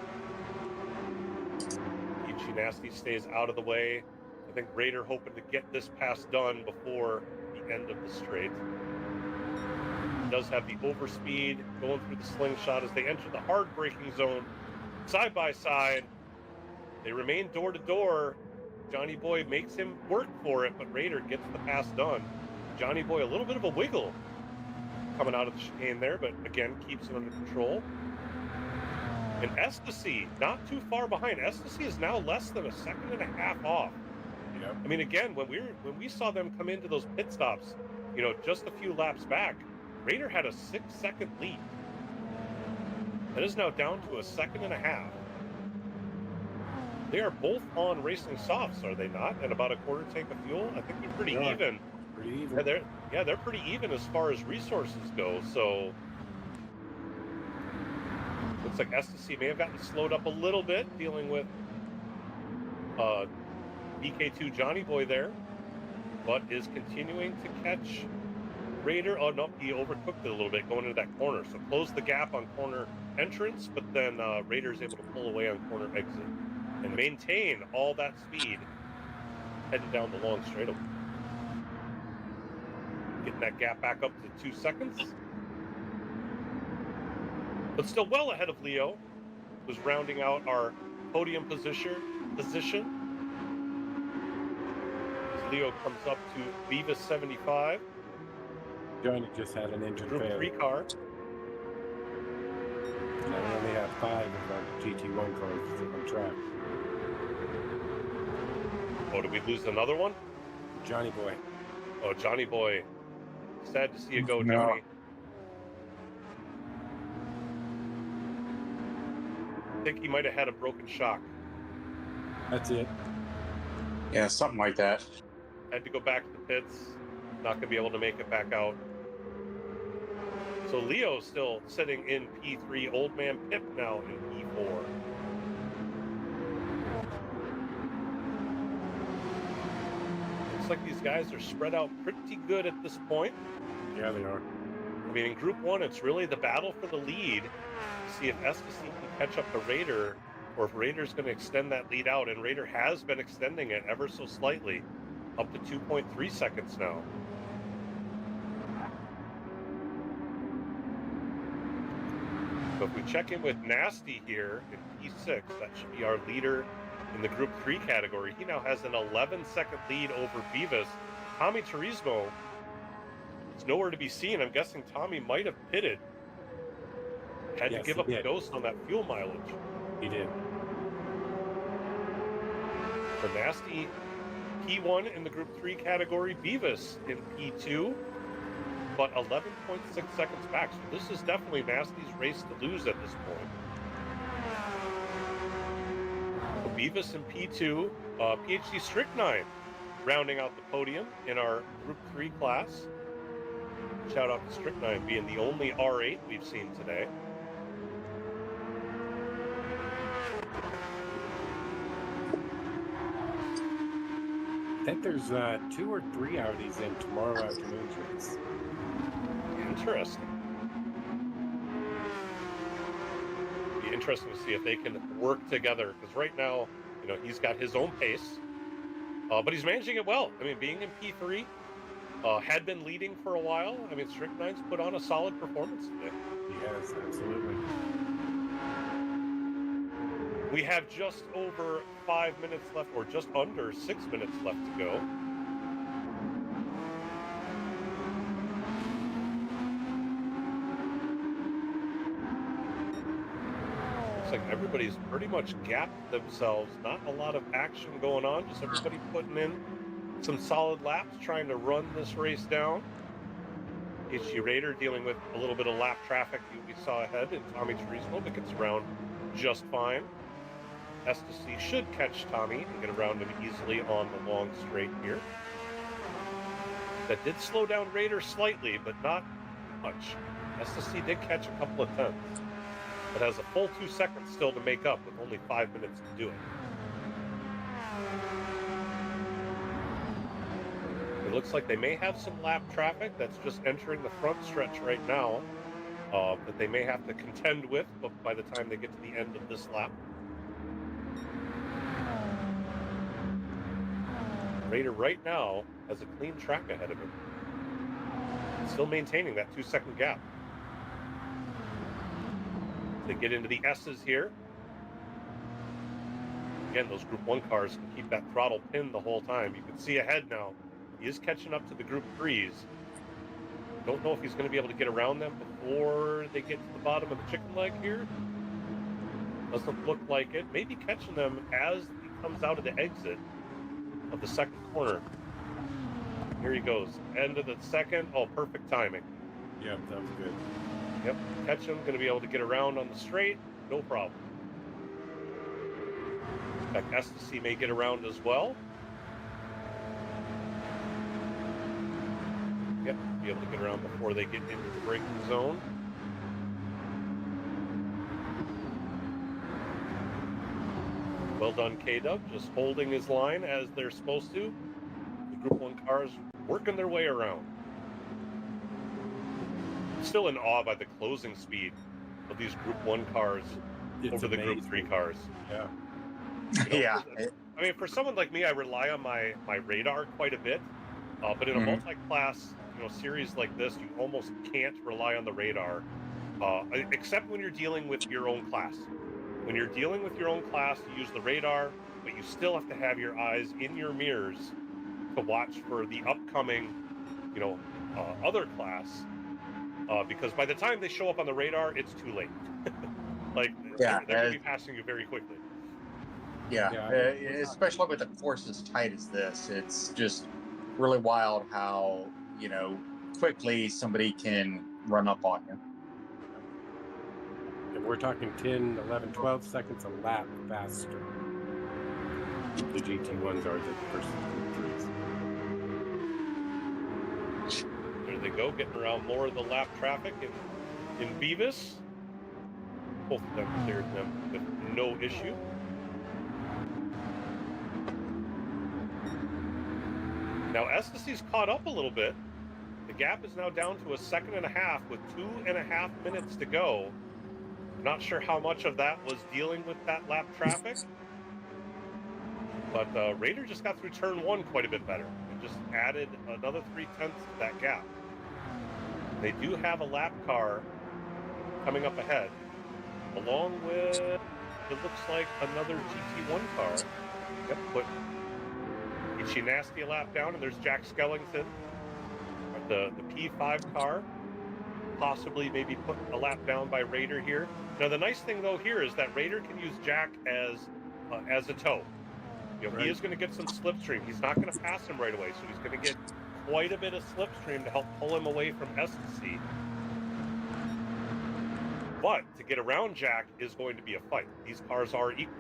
PHG Nasty stays out of the way. I think Raider hoping to get this pass done before the end of the straight. Does have the overspeed going through the slingshot as they enter the hard braking zone side by side. They remain door to door. Johnny Boy makes him work for it, but Raider gets the pass done. Johnny Boy a little bit of a wiggle coming out of the chicane there, but again keeps it under control. And Ecstasy not too far behind. Ecstasy is now less than a second and a half off Yep. I mean, again, when we saw them come into those pit stops, you know, just a few laps back, Raider had a 6-second lead. That is now down to a 1.5 seconds. They are both on racing softs, are they not? At about a quarter tank of fuel? I think they're pretty even. Pretty even. They're pretty even as far as resources go. So looks like STC may have gotten slowed up a little bit, dealing with BK2 Johnny Boy there, but is continuing to catch Raider. Oh no, he overcooked it a little bit going into that corner. So closed the gap on corner entrance, but then Raider's able to pull away on corner exit and maintain all that speed heading down the long straightaway. Getting that gap back up to 2 seconds. But still well ahead of Leo, who's rounding out our podium position. As Leo comes up to Viva 75. Johnny just had an engine Group failure. 3 car. And I only have 5 of our GT1 cars on track. Oh, did we lose another one? Johnny Boy. Oh, Johnny Boy. Sad to see you go, No. Johnny. I think he might have had a broken shock. That's it. Yeah, something like that. Had to go back to the pits. Not going to be able to make it back out. So Leo's still sitting in P3. Old Man Pip now in P4. Looks like these guys are spread out pretty good at this point. Yeah, they are. I mean, in Group 1, it's really the battle for the lead. See if STC can catch up to Raider, or if Raider's going to extend that lead out. And Raider has been extending it ever so slightly, up to 2.3 seconds now. So if we check in with Nasty here in P6, that should be our leader in the Group 3 category. He now has an 11-second lead over Beavis. Tommy Turismo is nowhere to be seen. I'm guessing Tommy might have pitted. Had to give up the ghost on that fuel mileage. He did. For Nasty, P1 in the Group 3 category. Beavis in P2. But 11.6 seconds back. So this is definitely Nasty's race to lose at this point. So Beavis in P2. PHG Strychnine rounding out the podium in our Group 3 class. Shout out to Strychnine being the only R8 we've seen today. I think there's 2 or 3 Audis in tomorrow afternoon's race. Interesting. Be interesting to see if they can work together, because right now, you know, he's got his own pace, but he's managing it well. I mean, being in P3, had been leading for a while. I mean, Strychnine's put on a solid performance today. Yes, absolutely. We have just over 5 minutes left, or just under 6 minutes left to go. Looks like everybody's pretty much gapped themselves. Not a lot of action going on. Just everybody putting in some solid laps, trying to run this race down. HG Raider dealing with a little bit of lap traffic we saw ahead, and Tommy Turismo, but gets around just fine. STC should catch Tommy and get around him easily on the long straight here. That did slow down Raider slightly, but not much. STC did catch a couple of tenths, but has a full 2 seconds still to make up with only 5 minutes to do it. It looks like they may have some lap traffic that's just entering the front stretch right now that they may have to contend with by the time they get to the end of this lap. Raider right now has a clean track ahead of him. Still maintaining that 2 second gap. They get into the S's here. Again, those Group 1 cars can keep that throttle pinned the whole time. You can see ahead now. He is catching up to the Group 3s. Don't know if he's going to be able to get around them before they get to the bottom of the chicken leg here. Doesn't look like it. Maybe catching them as he comes out of the exit. of the second corner. Here he goes. End of the second. Oh, perfect timing. Yeah, that was good. Yep, catch him. Going to be able to get around on the straight. No problem. In fact, Ecstasy may get around as well. Yep, be able to get around before they get into the braking zone. Well done, K-Dub, just holding his line as they're supposed to. The Group 1 cars working their way around. Still in awe by the closing speed of these Group 1 cars over the Group 3 cars. Yeah. You know, I mean, for someone like me, I rely on my radar quite a bit. But in a multi-class, series like this, you almost can't rely on the radar, except when you're dealing with your own class. When you're dealing with your own class, you use the radar, but you still have to have your eyes in your mirrors to watch for the upcoming, other class, because by the time they show up on the radar, it's too late. They're going to be passing you very quickly. Yeah, especially with a course as tight as this, it's just really wild how, quickly somebody can run up on you. And we're talking 10, 11, 12 seconds a lap faster. The GT1s are the versus Group 3s. There they go, getting around more of the lap traffic in Beavis. Both of them cleared them with no issue. Now Estacy's caught up a little bit. The gap is now down to 1.5 seconds with 2.5 minutes to go. Not sure how much of that was dealing with that lap traffic, but Raider just got through turn 1 quite a bit better. He just added another 0.3 to that gap. They do have a lap car coming up ahead, along with, it looks like, another GT1 car. Yep, put Ichi Nasty a lap down, and there's Jack Skellington, the P5 car, possibly maybe put a lap down by Raider here. Now, the nice thing, though, here is that Raider can use Jack as a tow. Right. He is going to get some slipstream. He's not going to pass him right away, so he's going to get quite a bit of slipstream to help pull him away from Ecstasy. But to get around Jack is going to be a fight. These cars are equal.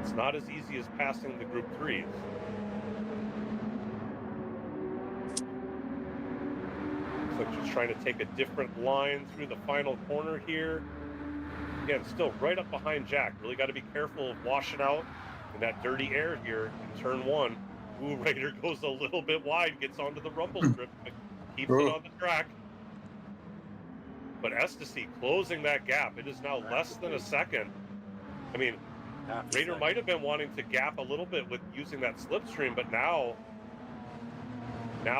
It's not as easy as passing the Group 3s. So just trying to take a different line through the final corner here. Again, still right up behind Jack. Really got to be careful of washing out in that dirty air here in turn 1. Ooh, Raider goes a little bit wide, gets onto the rumble strip, but keeps it on the track. But Ecstasy closing that gap. It is now less than 1 second. I mean, Raider might have been wanting to gap a little bit with using that slipstream, but now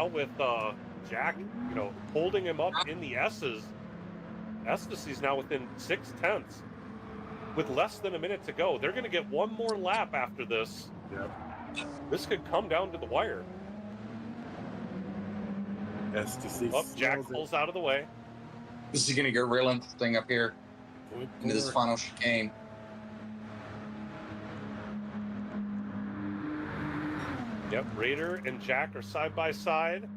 with Jack, holding him up in the S's, Estacy's now within 0.6 with less than a minute to go. They're going to get one more lap after this. Yep. This could come down to the wire. Ecstasy. Jack pulls out of the way. This is going to get real interesting up here into this final chicane. Yep, Raider and Jack are side by side.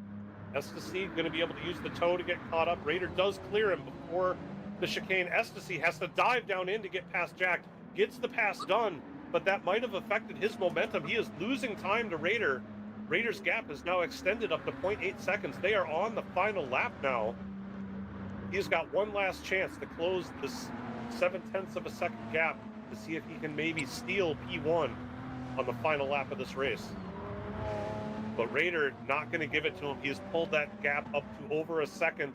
Ecstasy going to be able to use the toe to get caught up. Raider does clear him before the chicane. Ecstasy has to dive down in to get past Jack. Gets the pass done, but that might have affected his momentum. He is losing time to Raider. Raider's gap is now extended up to 0.8 seconds. They are on the final lap now. He's got one last chance to close this 0.7 of a second gap to see if he can maybe steal P1 on the final lap of this race. But Raider not going to give it to him. He has pulled that gap up to over 1 second,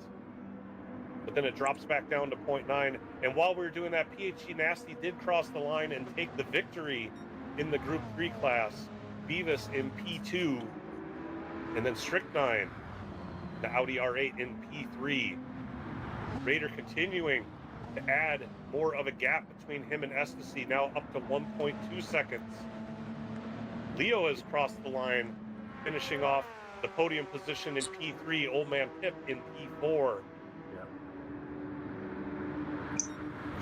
but then it drops back down to 0.9. And while we were doing that, PHG Nasty did cross the line and take the victory in the Group 3 class. Beavis in P2, and then Strychnine, the Audi R8 in P3. Raider continuing to add more of a gap between him and Ecstasy, now up to 1.2 seconds. Leo has crossed the line, finishing off the podium position in P3, Old Man Pip in P4. Yeah.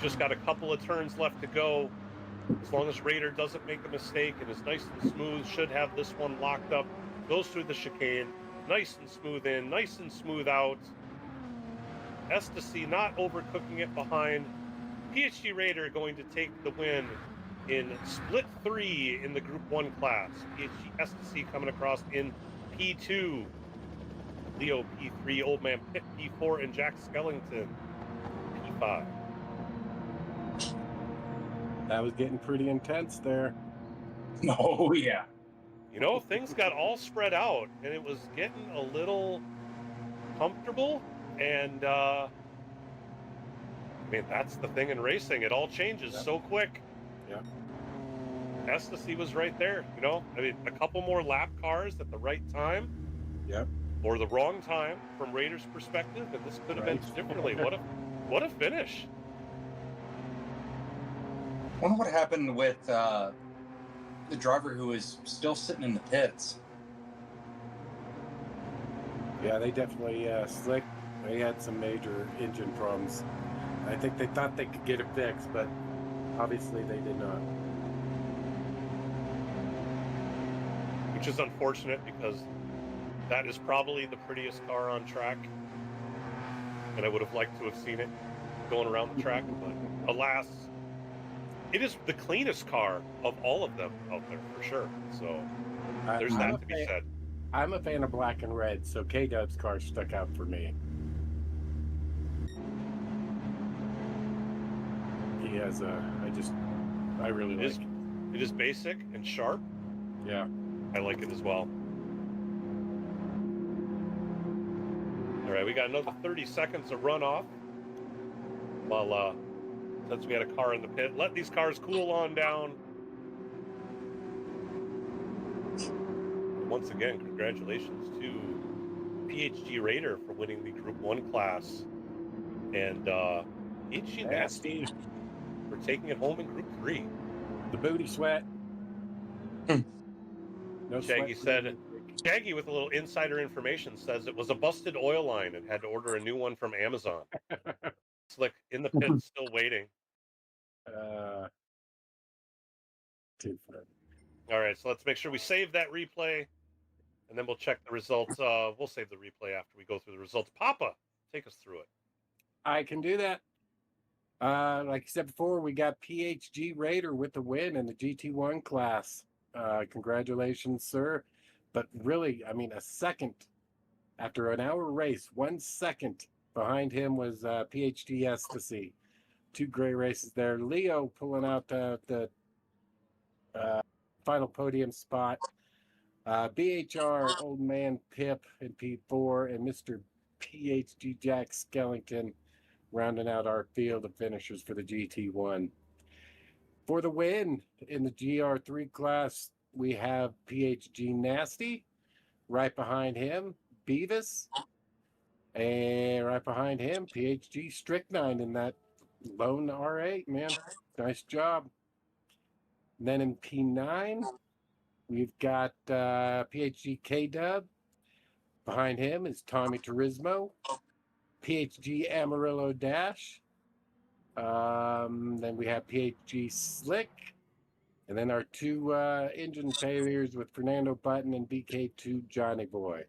Just got a couple of turns left to go As long as Raider doesn't make a mistake and is nice and smooth, should have this one locked up, goes through the chicane, nice and smooth in, nice and smooth out. SZN not overcooking it behind. PHG Raider going to take the win in split 3 in the Group 1 class. PHG SZN coming across in P2. Leo P3, Old Man Pitt P4, and Jack Skellington P5. That was getting pretty intense there. Oh, yeah. You know, things got all spread out, and it was getting a little comfortable. And, I mean, that's the thing in racing. It all changes so quick. Yeah. SZN was right there, you know? I mean, a couple more lap cars at the right time. Yep. Or the wrong time from Raiders' perspective, and this could have been differently. What a finish. I wonder what happened with the driver who was still sitting in the pits. Yeah, they definitely slick. They had some major engine problems. I think they thought they could get it fixed, but obviously they did not. Which is unfortunate because that is probably the prettiest car on track. And I would have liked to have seen it going around the track, but alas, it is the cleanest car of all of them out there for sure. So there's that to be said. I'm a fan of black and red, so K-Dub's car stuck out for me. He has I really like it. It is basic and sharp. Yeah. I like it as well. All right, we got another 30 seconds of runoff. While since we had a car in the pit, let these cars cool on down. Once again, congratulations to PHG Raider for winning the Group 1 class. And PHG Nasty for taking it home in Group 3. The booty sweat. No Shaggy sweat. said, Shaggy with a little insider information says it was a busted oil line and had to order a new one from Amazon. Slick in the pit, still waiting. Too funny. All right, so let's make sure we save that replay, and then we'll check the results. We'll save the replay after we go through the results. Papa, take us through it. I can do that. Like I said before, we got PHG Raider with the win in the GT1 class. Congratulations, sir. But really, I mean, a second after an hour race, 1 second behind him was PHG SZN. 2 great races there. Leo pulling out the final podium spot. BHR, Old Man Pip in P4, and Mr. PHG Jack Skellington rounding out our field of finishers for the GT1. For the win in the GR3 class, we have PHG Nasty. Right behind him, Beavis. And right behind him, PHG Strychnine in that lone R8, man. Nice job. And then in P9, we've got PHG K-Dub. Behind him is Tommy Turismo. PHG Amarillo Dash. Then we have PHG Slick. And then our 2 engine failures with Fernando Button and BK2 Johnny Boy.